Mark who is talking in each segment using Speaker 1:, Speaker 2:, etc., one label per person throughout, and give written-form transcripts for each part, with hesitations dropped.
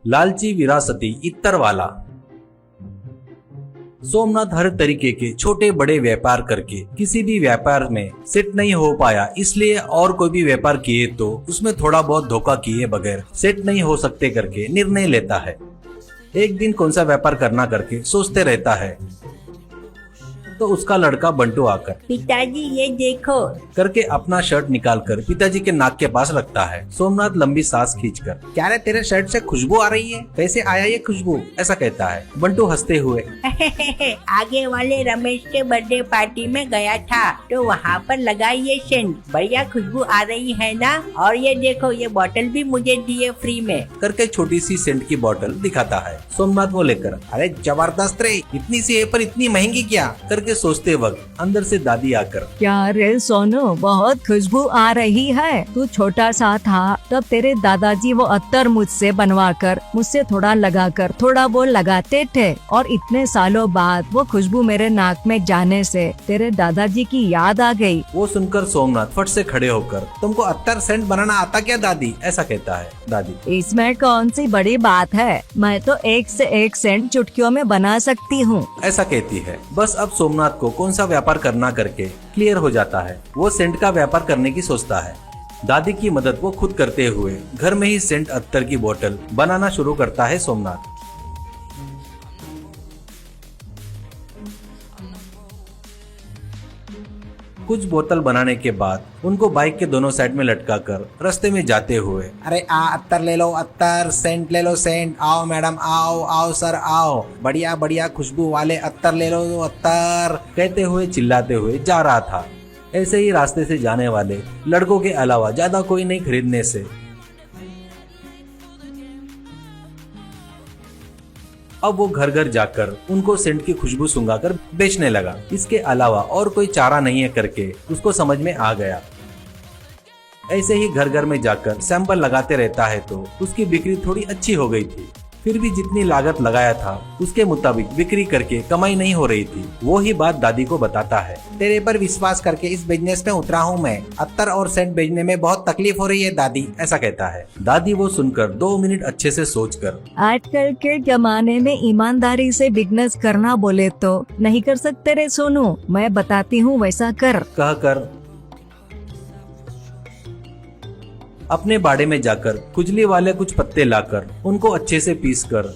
Speaker 1: लालची विरासती इत्तर वाला। सोमनाथ हर तरीके के छोटे बड़े व्यापार करके किसी भी व्यापार में सेट नहीं हो पाया, इसलिए और कोई भी व्यापार किए तो उसमें थोड़ा बहुत धोखा किए बगैर सेट नहीं हो सकते करके निर्णय लेता है। एक दिन कौन सा व्यापार करना करके सोचते रहता है तो उसका लड़का बंटू आकर
Speaker 2: पिताजी ये देखो
Speaker 1: करके अपना शर्ट निकालकर पिताजी के नाक के पास रखता है। सोमनाथ लंबी सांस खींचकर, क्या रे तेरे शर्ट से खुशबू आ रही है, कैसे आया ये खुशबू, ऐसा कहता है। बंटू हंसते हुए,
Speaker 2: आगे वाले रमेश के बर्थडे पार्टी में गया था तो वहाँ पर लगा ये सेंट, बढ़िया खुशबू आ रही है ना, और ये देखो ये बोतल भी मुझे दिए फ्री में
Speaker 1: करके छोटी सी सेंट की बोतल दिखाता है। सोमनाथ वो लेकर, अरे जबरदस्त रे, इतनी सी है पर इतनी महंगी क्या, करके सोचते वक्त अंदर से दादी आकर,
Speaker 3: क्या रे सोनू, बहुत खुशबू आ रही है। तू छोटा सा था तब तेरे दादाजी वो अत्तर मुझसे बनवा कर मुझसे थोड़ा लगाकर थोड़ा वो लगाते थे, और इतने सालों बाद वो खुशबू मेरे नाक में जाने से तेरे दादाजी की याद आ गई।
Speaker 1: वो सुनकर सोमनाथ फट से खड़े होकर, तुमको अत्तर सेंट बनाना आता क्या दादी, ऐसा कहता है। दादी,
Speaker 3: इसमें कौन सी बड़ी बात है, मैं तो एक से एक सेंट चुटकियों में बना सकती हूँ,
Speaker 1: ऐसा कहती है। बस अब सोमनाथ को कौन सा व्यापार करना करके क्लियर हो जाता है। वो सेंट का व्यापार करने की सोचता है। दादी की मदद वो खुद करते हुए घर में ही सेंट अत्तर की बोतल बनाना शुरू करता है सोमनाथ। कुछ बोतल बनाने के बाद उनको बाइक के दोनों साइड में लटका कर रास्ते में जाते हुए, अरे अत्तर ले लो अत्तर, सेंट ले लो सेंट, आओ मैडम आओ, आओ सर आओ, बढ़िया बढ़िया खुशबू वाले अत्तर ले लो अत्तर, कहते हुए चिल्लाते हुए जा रहा था। ऐसे ही रास्ते से जाने वाले लड़कों के अलावा ज्यादा कोई नहीं खरीदने से अब वो घर घर जाकर उनको सेंट की खुशबू सुंघाकर बेचने लगा। इसके अलावा और कोई चारा नहीं है करके उसको समझ में आ गया। ऐसे ही घर घर में जाकर सैंपल लगाते रहता है तो उसकी बिक्री थोड़ी अच्छी हो गई थी। फिर भी जितनी लागत लगाया था उसके मुताबिक बिक्री करके कमाई नहीं हो रही थी। वो ही बात दादी को बताता है। तेरे पर विश्वास करके इस बिजनेस में उतरा हूँ मैं, अत्तर और सेंट बेचने में बहुत तकलीफ हो रही है दादी, ऐसा कहता है। दादी वो सुनकर 2 मिनट अच्छे से सोचकर,
Speaker 3: आजकल के जमाने में ईमानदारी से बिजनेस करना बोले तो नहीं कर सकते रे सोनू, मैं बताती हूँ वैसा कर,
Speaker 1: कहकर अपने बाड़े में जाकर खुजली वाले कुछ पत्ते लाकर उनको अच्छे से पीसकर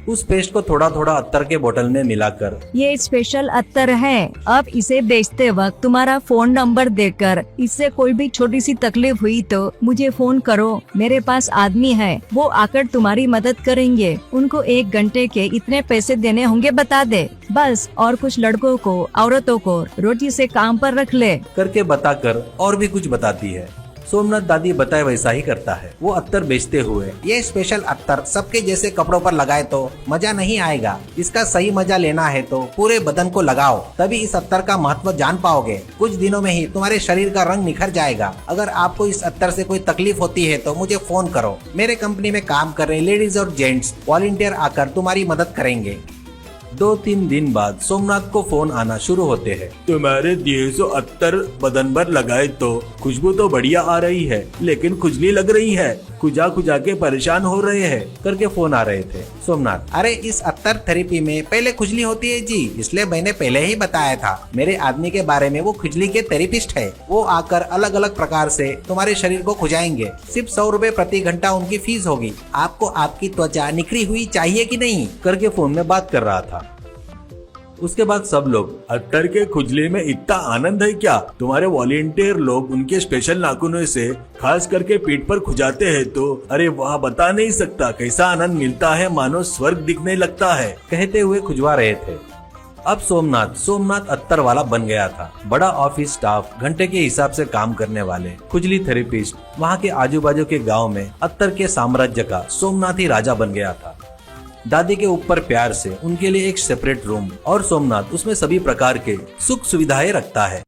Speaker 1: उस पेस्ट को थोड़ा थोड़ा अत्तर के बोतल में मिलाकर,
Speaker 3: ये स्पेशल अत्तर है, अब इसे बेचते वक्त तुम्हारा फोन नंबर देकर इससे कोई भी छोटी सी तकलीफ हुई तो मुझे फोन करो, मेरे पास आदमी है, वो आकर तुम्हारी मदद करेंगे, उनको 1 घंटे के इतने पैसे देने होंगे बता दे, बस, और कुछ लड़कों को औरतों को रोटी से काम पर रख ले,
Speaker 1: करके बताकर और भी कुछ बताती है। सोमनाथ दादी बताए वैसा ही करता है। वो अत्तर बेचते हुए, ये स्पेशल अत्तर सबके जैसे कपड़ों पर लगाए तो मजा नहीं आएगा, इसका सही मजा लेना है तो पूरे बदन को लगाओ, तभी इस अत्तर का महत्व जान पाओगे, कुछ दिनों में ही तुम्हारे शरीर का रंग निखर जाएगा। अगर आपको इस अत्तर से कोई तकलीफ होती है तो मुझे फोन करो, मेरे कंपनी में काम कर रहे लेडीज और जेंट्स वॉलंटियर आकर तुम्हारी मदद करेंगे। 2-3 दिन बाद सोमनाथ को फोन आना शुरू होते हैं। तुम्हारे दिए सो अत्तर बदन पर लगाए तो खुशबू तो बढ़िया आ रही है, लेकिन खुजली लग रही है, खुजा खुजा के परेशान हो रहे हैं, करके फोन आ रहे थे। सोमनाथ, अरे इस अत्तर थेरेपी में पहले खुजली होती है जी, इसलिए मैंने पहले ही बताया था, मेरे आदमी के बारे में, वो खुजली के थेरेपिस्ट है, वो आकर अलग अलग प्रकार से तुम्हारे शरीर को खुजाएंगे, सिर्फ 100 रुपए प्रति घंटा उनकी फीस होगी, आपको आपकी त्वचा निखरी हुई चाहिए कि नहीं, करके फोन में बात कर रहा था। उसके बाद सब लोग, अत्तर के खुजली में इतना आनंद है क्या, तुम्हारे वॉलंटियर लोग उनके स्पेशल नाखूनों से खास करके पीठ पर खुजाते हैं तो अरे वाह, बता नहीं सकता कैसा आनंद मिलता है, मानो स्वर्ग दिखने लगता है, कहते हुए खुजवा रहे थे। अब सोमनाथ अत्तर वाला बन गया था। बड़ा ऑफिस स्टाफ, घंटे के हिसाब से काम करने वाले, खुजली थेरेपिस्ट, वहाँ के आजू बाजू के गाँव में अत्तर के साम्राज्य का सोमनाथ ही राजा बन गया था। दादी के ऊपर प्यार से उनके लिए एक सेपरेट रूम और सोमनाथ उसमें सभी प्रकार के सुख सुविधाएं रखता है।